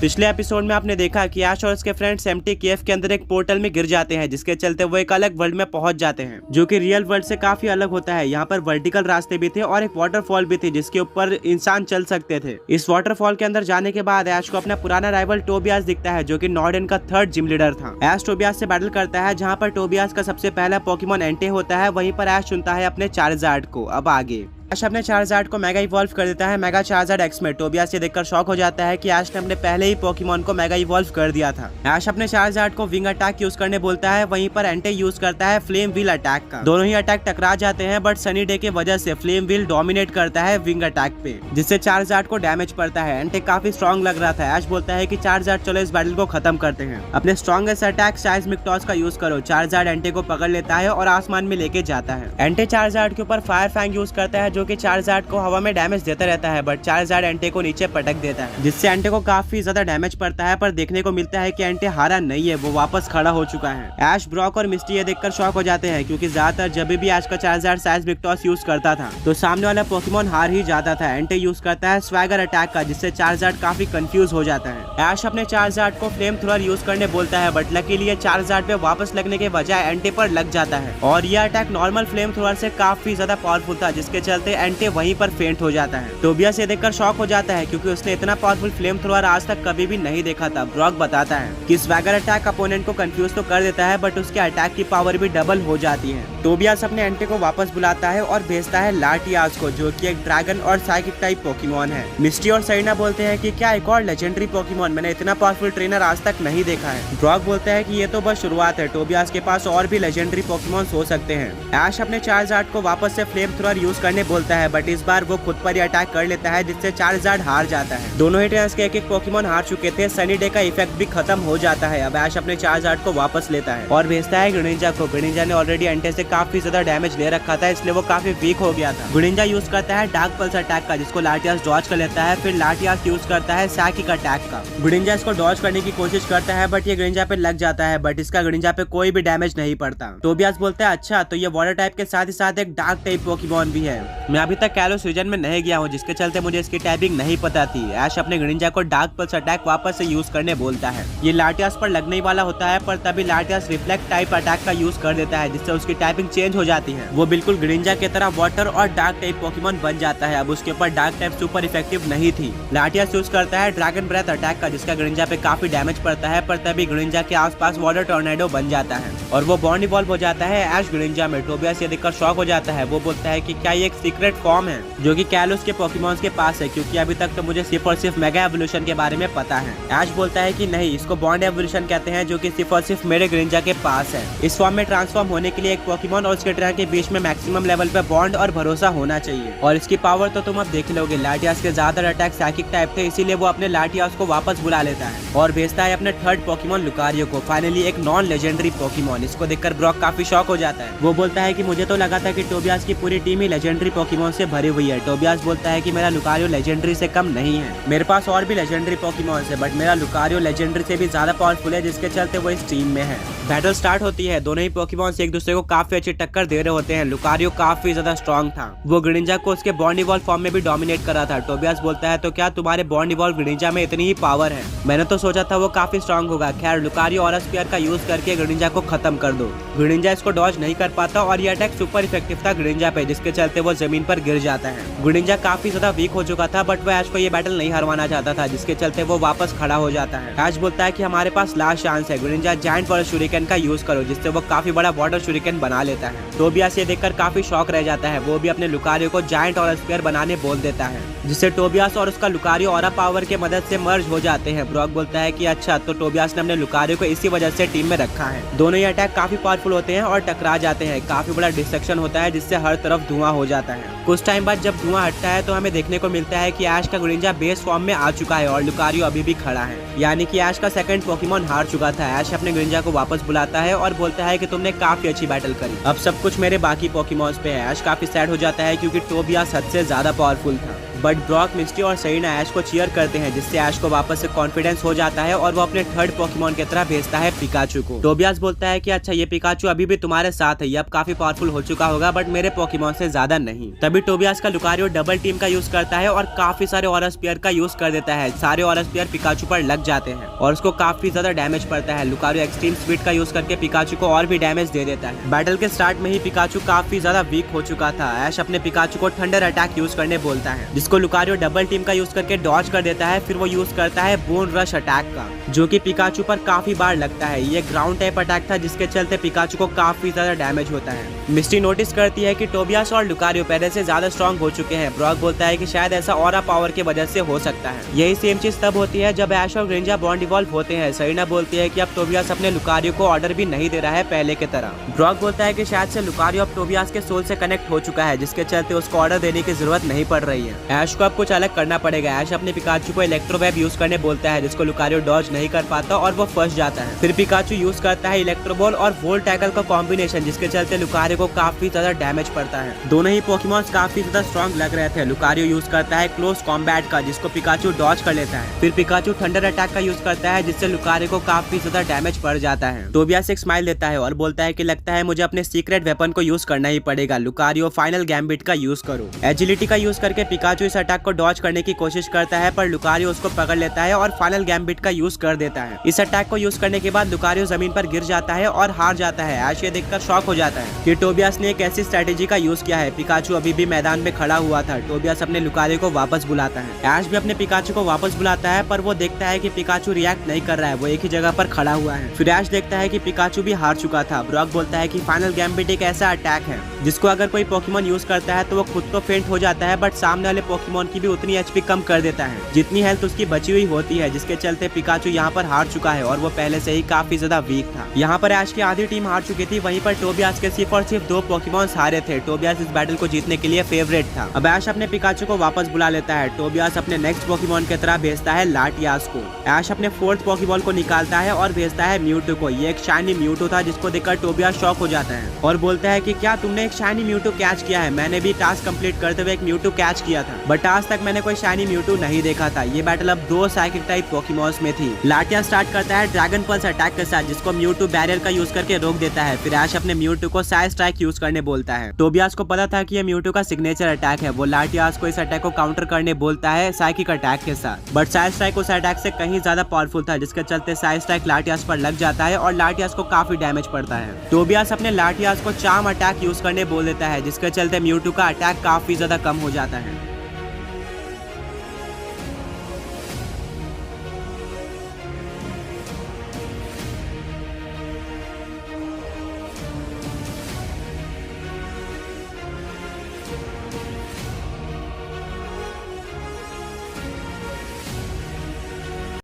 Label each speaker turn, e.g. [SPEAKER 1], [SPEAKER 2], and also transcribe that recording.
[SPEAKER 1] पिछले एपिसोड में आपने देखा कि ऐश और उसके फ्रेंड्स एम्प्टी केव के अंदर एक पोर्टल में गिर जाते हैं, जिसके चलते वो एक अलग वर्ल्ड में पहुंच जाते हैं जो कि रियल वर्ल्ड से काफी अलग होता है। यहाँ पर वर्टिकल रास्ते भी थे और एक वाटरफॉल भी थी जिसके ऊपर इंसान चल सकते थे। इस वाटरफॉल के अंदर जाने के बाद ऐश को अपना पुराना राइवल टोबियास दिखता है जो कि नॉर्डन का 3rd जिम लीडर था। ऐश टोबियास से बैटल करता है, जहाँ पर टोबियास का सबसे पहला पोकेमॉन एंटे होता है। वहीं पर ऐश चुनता है अपने चार्जार्ड को। अब आगे ऐश अपने चार्जार्ड को मेगा इवॉल्व कर देता है मेगा चार्जार्ड एक्स में। टोबियास ये देखकर शॉक हो जाता है कि ऐश ने अपने पहले ही पोकेमॉन को मेगा इवॉल्व कर दिया था। ऐश अपने चार्जार्ड को विंग अटैक यूज करने बोलता है, वहीं पर एंटे यूज करता है फ्लेम व्हील अटैक का। दोनों ही अटैक टकरा जाते हैं, बट सनी डे की वजह से फ्लेम व्हील डोमिनेट करता है विंग अटैक पे, जिससे चार्जार्ड को डैमेज पड़ता है। एंटे काफी स्ट्रॉन्ग लग रहा था। ऐश बोलता है कि चार्जार्ड चलो इस बैटल को खत्म करते हैं, अपने स्ट्रॉन्गेस्ट अटैक साइज़मिक टॉस का यूज करो। चार्जार्ड एंटे को पकड़ लेता है और आसमान में लेके जाता है। एंटे चार्जार्ड के ऊपर फायर फैंग यूज करता है जो कि चार्जार्ड को हवा में डैमेज देता रहता है, बट चार्जार्ड एंटे को नीचे पटक देता है, जिससे एंटे को काफी ज्यादा डैमेज पड़ता है। पर देखने को मिलता है कि एंटे हारा नहीं है, वो वापस खड़ा हो चुका है। ऐश, ब्रॉक और मिस्टी ये देखकर शॉक हो जाते हैं, क्योंकि ज्यादातर जब भी ऐश का चार्जार्ड साइज़मिक टॉस यूज करता था तो सामने वाला पोकेमॉन हार ही जाता था। एंटे यूज करता है स्वैगर अटैक का, जिससे चार्जार्ड काफी कंफ्यूज हो जाता है। ऐश अपने चार्जार्ड को फ्लेम थ्रोअर यूज करने बोलता है, बट लकीली ये चार्जार्ड पे वापस लगने के बजाय एंटे पर लग जाता है और ये अटैक नॉर्मल फ्लेम थ्रोअर से काफी ज्यादा पावरफुल था, जिसके चलते एंटे वहीं पर फेंट हो जाता है। टोबियास ये देखकर शॉक हो जाता है, क्योंकि उसने इतना पावरफुल फ्लेम थ्रोअर आज तक कभी भी नहीं देखा था। ब्रॉक बताता है कि स्वैगर अटैक अपोनेंट को कंफ्यूज तो कर देता है, बट उसके अटैक की पावर भी डबल हो जाती है। टोबियास अपने एंटे को वापस बुलाता है और भेजता है लाटियास को, जो कि एक ड्रैगन और साइकिक टाइप पोकेमॉन है। मिस्टी और सरीना बोलते हैं कि क्या एक और लेजेंडरी पोकेमॉन, मैंने इतना पावरफुल ट्रेनर आज तक नहीं देखा है। ब्रॉक बोलता है कि ये तो बस शुरुआत है, टोबियास के पास और भी लेजेंडरी पोकेमॉन हो सकते हैं। ऐश अपने चार्जार्ड को वापस से फ्लेम थ्रोअर यूज करने बोलता है, बट इस बार वो खुद पर ही अटैक कर लेता है, जिससे चार्जार्ड हार जाता है। दोनों ही ट्रेनर्स के एक पोकेमॉन हार चुके थे। सनी डे का इफेक्ट भी खत्म हो जाता है। अब ऐश अपने चार्जार्ड को वापस लेता है और भेजता है ग्रेनिंजा को। ग्रेनिंजा ने ऑलरेडी एंटे से काफी ज्यादा डैमेज ले रखा था, इसलिए वो काफी वीक हो गया था। ग्रेनिंजा यूज करता है डार्क पल्स अटैक का, जिसको लाटियास डॉज कर लेता है। फिर लाटियास यूज करता है साइकिक अटैक का। ग्रेनिंजा इसको डॉज करने की कोशिश करता है, बट ये ग्रेनिंजा पे लग जाता है, बट इसका ग्रेनिंजा पे कोई भी डैमेज नहीं पड़ता। टोबियास बोलता है अच्छा, तो ये वाटर टाइप के साथ ही साथ एक डार्क टाइप पोकेमॉन भी है। मैं अभी तक कैलोस रीजन में नहीं गया हूँ, जिसके चलते मुझे इसकी टाइपिंग नहीं पता थी। ऐश अपने ग्रेनिंजा को डार्क पल्स अटैक वापस से यूज करने बोलता है। ये लाटियास पर लगने वाला होता है, पर तभी लाटियास रिफ्लेक्ट टाइप अटैक का यूज कर देता है, जिससे उसकी टाइपिंग चेंज हो जाती है। वो बिल्कुल ग्रेनिंजा की तरह वाटर और डार्क टाइप पोकेमॉन बन जाता है। अब उसके ऊपर डार्क टाइप सुपर इफेक्टिव नहीं थी। लाटियास यूज करता है ड्रैगन ब्रेथ अटैक का, जिसका ग्रेनिंजा पे काफी डैमेज पड़ता है, पर तभी ग्रेनिंजा के आसपास वाटर टॉर्नेडो बन जाता है और वो बॉन्ड इवॉल्व हो जाता है ऐश ग्रेनिंजा में। टोबियास ये देखकर शॉक हो जाता है। वो बोलता है कि क्या ये एक सीक्रेट फॉर्म है जो कि कैलोस के पोकेमॉन्स के पास है, क्योंकि अभी तक तो मुझे सिर्फ और सिर्फ मेगा एवोल्यूशन के बारे में पता है। ऐश बोलता है कि नहीं, इसको बॉन्ड एवोल्यूशन कहते हैं, जो कि सिर्फ और सिर्फ मेरे ग्रेनिंजा के पास है। इस फॉर्म में ट्रांसफॉर्म होने के लिए एक पोकेमॉन और उसके ट्रेनर के बीच में मैक्सिमम लेवल पे बॉन्ड और भरोसा होना चाहिए, और इसकी पावर तो तुम अब देख लोगे। लाटियास के ज्यादातर अटैक साइकिक टाइप थे, इसीलिए वो अपने लाटियास को वापस बुला लेता है और भेजता है अपने 3rd पोकेमॉन लुकारियो को। फाइनली एक नॉन लेजेंडरी पोकेमॉन। इसको देखकर ब्रॉक काफी शॉक हो जाता है। वो बोलता है कि मुझे तो लगा था कि टोबियास की पूरी टीम ही लेजेंडरी पोकेमॉन से भरी हुई है। टोबियास बोलता है कि मेरा लुकारियो लेजेंडरी से कम नहीं है, मेरे पास और भी लेजेंडरी पोकेमॉन है, बट मेरा लुकारियो लेजेंडरी से भी ज्यादा पावरफुल है, जिसके चलते वो इस टीम में है। बैटल स्टार्ट होती है। दोनों ही पोकेमॉन एक दूसरे को काफी अच्छी टक्कर दे रहे होते हैं। लुकारियो काफी ज्यादा स्ट्रॉन्ग था, वो ग्रेनिंजा को उसके बॉन्ड इवॉल्व फॉर्म में भी डोमिनेट कर रहा था। टोबियास बोलता है तो क्या तुम्हारे बॉन्ड इवॉल्व ग्रेनिंजा में इतनी ही पावर है? मैंने तो सोचा था वो काफी स्ट्रॉन्ग होगा। खैर, लुकारियो और स्पीयर का यूज करके ग्रेनिंजा को खत्म कर दो। ग्रेनिंजा इसको डॉज नहीं कर पाता और ये अटैक सुपर इफेक्टिव था ग्रेनिंजा पे, जिसके चलते वो जमीन पर गिर जाता है। ग्रेनिंजा काफी ज्यादा वीक हो चुका था, बट वो ऐश को ये बैटल नहीं हरवाना चाहता था, जिसके चलते वो वापस खड़ा हो जाता है। ऐश बोलता है कि हमारे पास लास्ट चांस है, ग्रेनिंजा जायंट वाटर शूरिकेन का यूज करो, जिससे वो काफी बड़ा वाटर शूरिकेन बना लेता है। टोबियास ये देखकर काफी शॉक रह जाता है। वो भी अपने लुकारियो को जायंट और स्पीयर बनाने बोल देता है, जिससे टोबियास और उसका लुकारियो ऑरा पावर के मदद से मर्ज हो जाते हैं। ब्रॉक बोलता है कि अच्छा, तो टोबियास ने अपने लुकारियो को इसी वजह से टीम में रखा है। दोनों ही अटैक काफी पावरफुल होते हैं और टकरा जाते हैं। काफी बड़ा डिस्ट्रक्शन होता है, जिससे हर तरफ धुआं हो जाता है। कुछ टाइम बाद जब धुआं हटता है तो हमें देखने को मिलता है कि ऐश का ग्रेनिंजा बेस फॉर्म में आ चुका है और लुकारियो अभी भी खड़ा है, यानी कि ऐश का 2nd पोकेमॉन हार चुका था। ऐश अपने ग्रेनिंजा को वापस बुलाता है और बोलता है कि तुमने काफी अच्छी बैटल करी, अब सब कुछ मेरे बाकी पोकेमॉन्स पे है। ऐश काफी सैड हो जाता है, क्योंकि टोबियास हद से ज्यादा पावरफुल था। बट ब्रॉक, मिस्टी और सेरेना ऐश को चीयर करते हैं, जिससे ऐश को वापस से कॉन्फिडेंस हो जाता है और वो अपने थर्ड पोकेमॉन की तरह भेजता है पिकाचू को। टोबियास बोलता है कि अच्छा ये पिकाचू अभी भी तुम्हारे साथ है, ये अब काफी पावरफुल हो चुका होगा बट मेरे पोकेमॉन से ज्यादा नहीं। तभी टोबियास का लुकारियो डबल टीम का यूज करता है और काफी सारे ऑरा स्पीयर का यूज कर देता है। सारे ऑरा स्पीयर पिकाचू पर लग जाते हैं और उसको काफी ज्यादा डैमेज पड़ता है। लुकारियो एक्सट्रीम स्पीड का यूज करके पिकाचू को और भी डैमेज दे देता है। बैटल के स्टार्ट में ही पिकाचू काफी ज्यादा वीक हो चुका था। ऐश अपने पिकाचू को थंडर अटैक यूज करने बोलता है, जिसको लुकारियो डबल टीम का यूज करके डॉज कर देता है। फिर वो यूज करता है बोन रश अटैक का, जो कि पिकाचू पर काफी बार लगता है। ये ग्राउंड टाइप अटैक था, जिसके चलते पिकाचू को काफी ज्यादा डैमेज होता है। मिस्टी नोटिस करती है कि टोबियास और लुकारियो पहले से ज्यादा स्ट्रॉन्ग हो चुके हैं। ब्रॉक बोलता है कि शायद ऐसा ऑरा पावर की वजह से हो सकता है। यही सेम चीज तब होती है जब ऐश और ग्रेंजा बॉन्ड इवॉल्व होते हैं। सेरेना बोलती है कि अब टोबियास अपने लुकारियो को ऑर्डर भी नहीं दे रहा है पहले की तरह। ब्रॉक बोलता है कि शायद से लुकारियो अब टोबियास के सोल से कनेक्ट हो चुका है, जिसके चलते उसको ऑर्डर देने की जरूरत नहीं पड़ रही है। ऐश को अब कुछ अलग करना पड़ेगा। ऐश अपने पिकाचू को इलेक्ट्रोवेव यूज करने बोलता है, जिसको लुकारियो डॉज नहीं कर पाता और वो फंस जाता है। फिर पिकाचू यूज करता है इलेक्ट्रोबॉल और वोल्ट टैकल का कॉम्बिनेशन, जिसके चलते लुकारियो को काफी ज्यादा डैमेज पड़ता है। दोनों ही पोकेमॉन्स काफी ज्यादा स्ट्रॉन्ग लग रहे थे। लुकारियो यूज करता है क्लोज कॉम्बैट का, जिसको पिकाचू डॉज कर लेता है। फिर पिकाचू थंडर अटैक का यूज करता है, जिससे लुकारियो को काफी ज्यादा डैमेज पड़ जाता है। टोबियास एक स्माइल देता है और बोलता है कि लगता है मुझे अपने सीक्रेट वेपन को यूज करना ही पड़ेगा। लुकारियो फाइनल गैम्बिट का यूज करो। एजिलिटी का यूज करके पिकाचू इस अटैक को डॉज करने की कोशिश करता है, पर लुकारियो उसको पकड़ लेता है और फाइनल गैम्बिट का यूज कर देता है। इस अटैक को यूज करने के बाद लुकारियो जमीन पर गिर जाता है और हार जाता है। ऐश ये देखकर शॉक हो जाता है कि टोबियास ने एक ऐसी स्ट्रेटेजी का यूज किया है। पिकाचू अभी भी मैदान में खड़ा हुआ था। टोबियास अपने लुकारियो को वापस बुलाता है। ऐश भी अपने पिकाचू को वापस बुलाता है, पर वो देखता है कि पिकाचू रिएक्ट नहीं कर रहा है, वो एक ही जगह पर खड़ा हुआ है। फिर ऐश देखता है कि पिकाचू भी हार चुका था। ब्रॉक बोलता है कि फाइनल गैम्बिट एक ऐसा अटैक है जिसको अगर कोई पोकेमॉन यूज करता है तो वो खुद तो फेंट हो जाता है, बट सामने वाले पोकेमॉन की भी उतनी एचपी कम कर देता है जितनी हेल्थ उसकी बची हुई होती है, जिसके चलते पिकाचू यहाँ पर हार चुका है और वो पहले से ही काफी ज्यादा वीक था। यहाँ पर ऐश की आधी टीम हार चुकी थी, वहीं पर टोबियास के सिर्फ और सिर्फ 2 पोकेमॉन्स हारे थे। टोबियास इस बैटल को जीतने के लिए फेवरेट था। अब ऐश अपने पिकाचू को वापस बुला लेता है। टोबियास अपने नेक्स्ट पोकेमॉन की तरह भेजता है लाटियास को। ऐश अपने 4th पोकेबॉल को निकालता है और भेजता है म्यूटू को। ये एक शाइनी म्यूटू था, जिसको देखकर टोबियास शॉक हो जाता है और बोलता है कि क्या तुमने एक शाइनी म्यूटू कैच किया है? मैंने भी टास्क कंप्लीट करते हुए एक म्यूटू कैच किया था, बट आज तक मैंने कोई शाइनी म्यूटू नहीं देखा था। ये बैटल अब 2 साइकिक टाइप पोकेमॉन्स में थी। लाटियास स्टार्ट करता है ड्रैगन पल्स अटैक के साथ, जिसको म्यूटू बैरियर का यूज करके रोक देता है। फिर ऐश अपने म्यूटू को साइड स्ट्राइक यूज करने बोलता है। टोबियास को पता था कि ये म्यूटू का सिग्नेचर अटैक है। वो लाटियास को इस अटैक को काउंटर करने बोलता है साइकिक अटैक के साथ, बट साइड स्ट्राइक उस अटैक से कहीं ज्यादा पावरफुल था, जिसके चलते साइड स्ट्राइक लाटियास पर लग जाता है और लाटियास को काफी डैमेज पड़ता है। टोबियास अपने लाटियास को चार्म अटैक यूज करने बोल देता है, जिसके चलते म्यूटू का अटैक काफी ज्यादा कम हो जाता है।